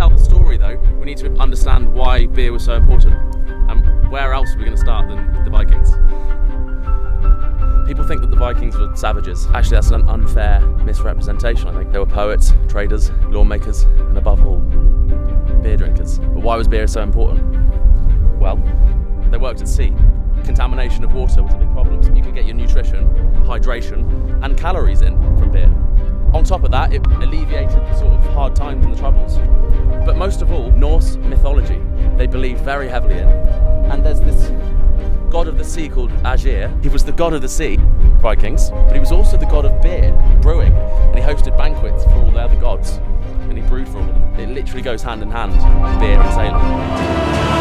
tell the story though, we need to understand why beer was so important. And where else are we going to start than the Vikings? People think that the Vikings were savages. Actually, that's an unfair misrepresentation, I think. They were poets, traders, lawmakers, and above all, beer drinkers. But why was beer so important? Well, they worked at sea. Contamination of water was a big problem, so you could get your nutrition, hydration, and calories in from beer. On top of that, it alleviated the sort of hard times and the troubles. But most of all, Norse mythology, they believed very heavily in. And there's this god of the sea called Ægir. He was the god of the sea, Vikings, but he was also the god of beer, brewing, and he hosted banquets for all the other gods, and he brewed for all of them. It literally goes hand in hand, beer and sailing.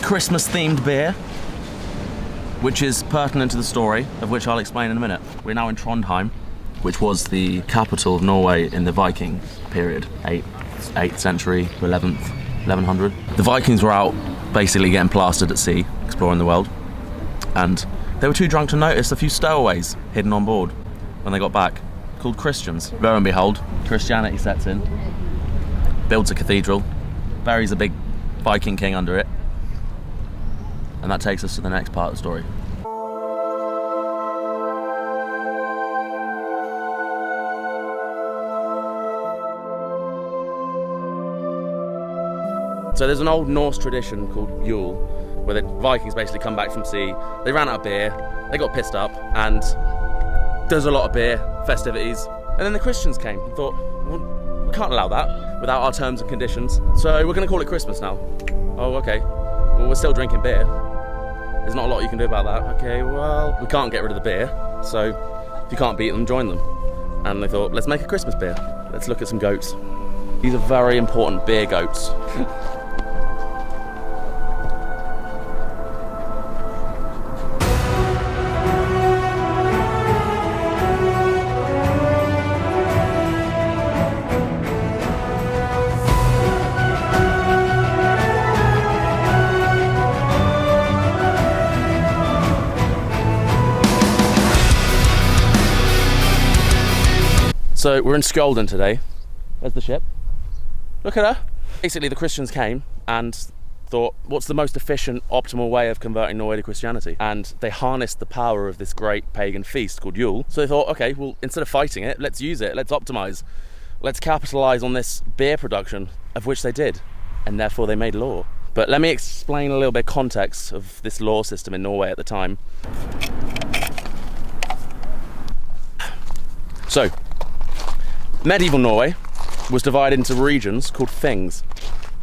Christmas-themed beer, which is pertinent to the story, of which I'll explain in a minute. We're now in Trondheim, which was the capital of Norway in the Viking period, 8th century to 1100. The Vikings were out basically getting plastered at sea, exploring the world, and they were too drunk to notice a few stowaways hidden on board when they got back, called Christians. Lo and behold, Christianity sets in, builds a cathedral, buries a big Viking king under it, and that takes us to the next part of the story. So there's an old Norse tradition called Yule, where the Vikings basically come back from sea, they ran out of beer, they got pissed up, and there's a lot of beer, festivities, and then the Christians came and thought, well, we can't allow that without our terms and conditions, so we're going to call it Christmas now. Oh, okay. Well, we're still drinking beer. There's not a lot you can do about that. Okay, well, we can't get rid of the beer, so if you can't beat them, join them. And they thought, let's make a Christmas beer. Let's look at some goats. These are very important beer goats. So we're in Skjolden today. There's the ship. Look at her. Basically, the Christians came and thought, what's the most efficient, optimal way of converting Norway to Christianity? And they harnessed the power of this great pagan feast called Yule. So they thought, okay, well, instead of fighting it, let's use it, let's optimize. Let's capitalize on this beer production, of which they did. And therefore they made law. But let me explain a little bit of context of this law system in Norway at the time. So, medieval Norway was divided into regions called things.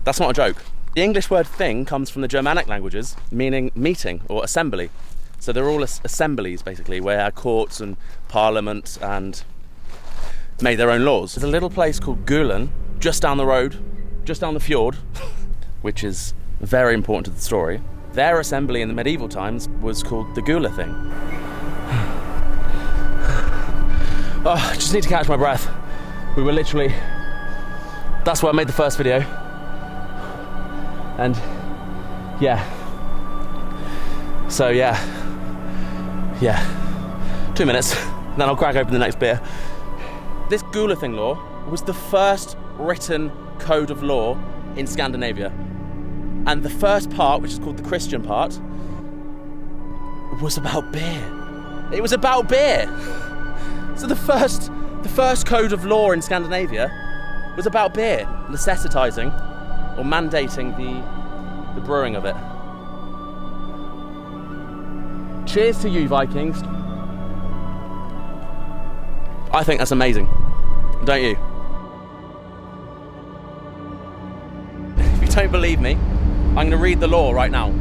That's not a joke. The English word thing comes from the Germanic languages, meaning meeting or assembly. So they're all assemblies, basically, where courts and parliament and made their own laws. There's a little place called Gulen, just down the road, just down the fjord, which is very important to the story. Their assembly in the medieval times was called the Gula thing. Oh, I just need to catch my breath. We were literally, that's why I made the first video. And yeah. So yeah. 2 minutes, then I'll crack open the next beer. This Gulathing law was the first written code of law in Scandinavia. And the first part, which is called the Christian part, was about beer. It was about beer. So the first code of law in Scandinavia was about beer, necessitizing or mandating the brewing of it. Cheers to you, Vikings. I think that's amazing, don't you? If you don't believe me, I'm going to read the law right now.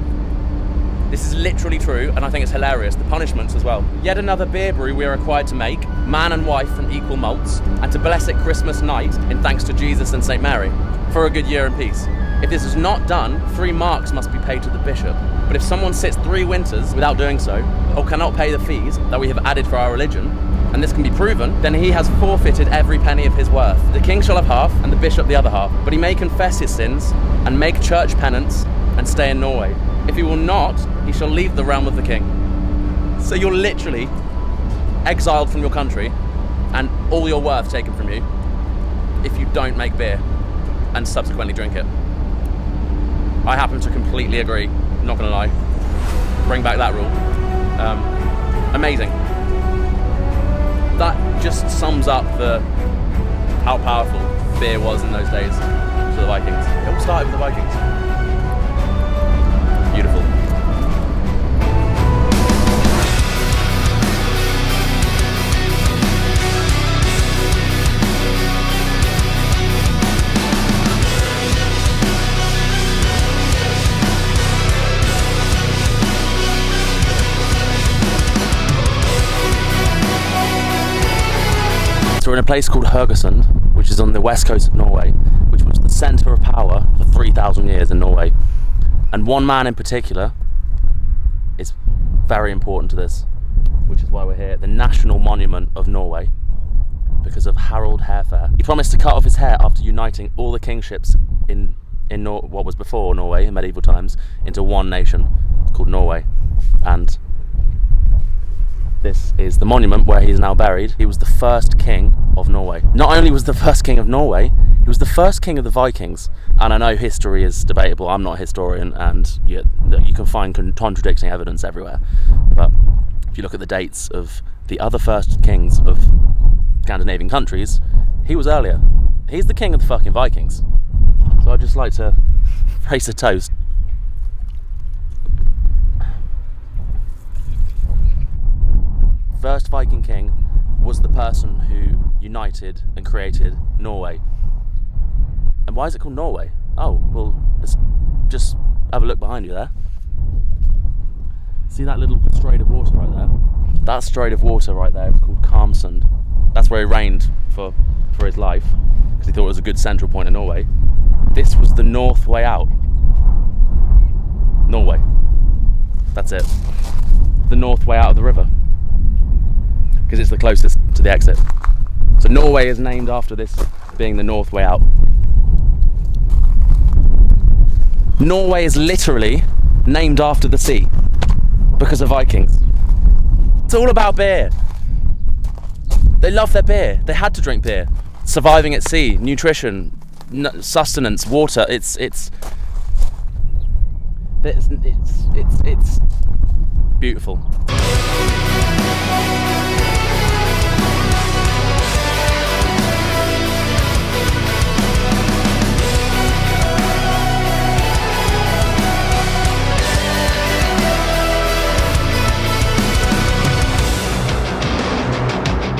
This is literally true, and I think it's hilarious. The punishments as well. Yet another beer brew we are required to make, man and wife from equal malts, and to bless it Christmas night in thanks to Jesus and St. Mary, for a good year in peace. If this is not done, 3 marks must be paid to the bishop. But if someone sits 3 winters without doing so, or cannot pay the fees that we have added for our religion, and this can be proven, then he has forfeited every penny of his worth. The king shall have half, and the bishop the other half, but he may confess his sins and make church penance and stay in Norway. If he will not, he shall leave the realm of the king. So you're literally exiled from your country and all your worth taken from you if you don't make beer and subsequently drink it. I happen to completely agree, not gonna lie. Bring back that rule. Amazing. That just sums up how powerful beer was in those days to the Vikings. It all started with the Vikings. Beautiful. So we're in a place called Haugesund, which is on the west coast of Norway, which was the centre of power for 3,000 years in Norway. And one man in particular is very important to this, which is why we're here, the National Monument of Norway, because of Harald Hairfair. He promised to cut off his hair after uniting all the kingships in what was before Norway in medieval times into one nation called Norway. And this is the monument where he is now buried. He was the first king of Norway. Not only was the first king of Norway, he was the first king of the Vikings. And I know history is debatable. I'm not a historian, and you can find contradicting evidence everywhere. But if you look at the dates of the other first kings of Scandinavian countries, he was earlier. He's the king of the fucking Vikings. So I'd just like to raise a toast. First Viking king was the person who united and created Norway. And why is it called Norway? Oh, well, let's just have a look behind you there. See that little strait of water right there? That strait of water right there is called Karmsund. That's where he reigned for his life, because he thought it was a good central point in Norway. This was the north way out. Norway. That's it. The north way out of the river, because it's the closest to the exit. So Norway is named after this being the north way out. Norway is literally named after the sea because of Vikings. It's all about beer. They love their beer. They had to drink beer. Surviving at sea, nutrition, sustenance, water. It's beautiful.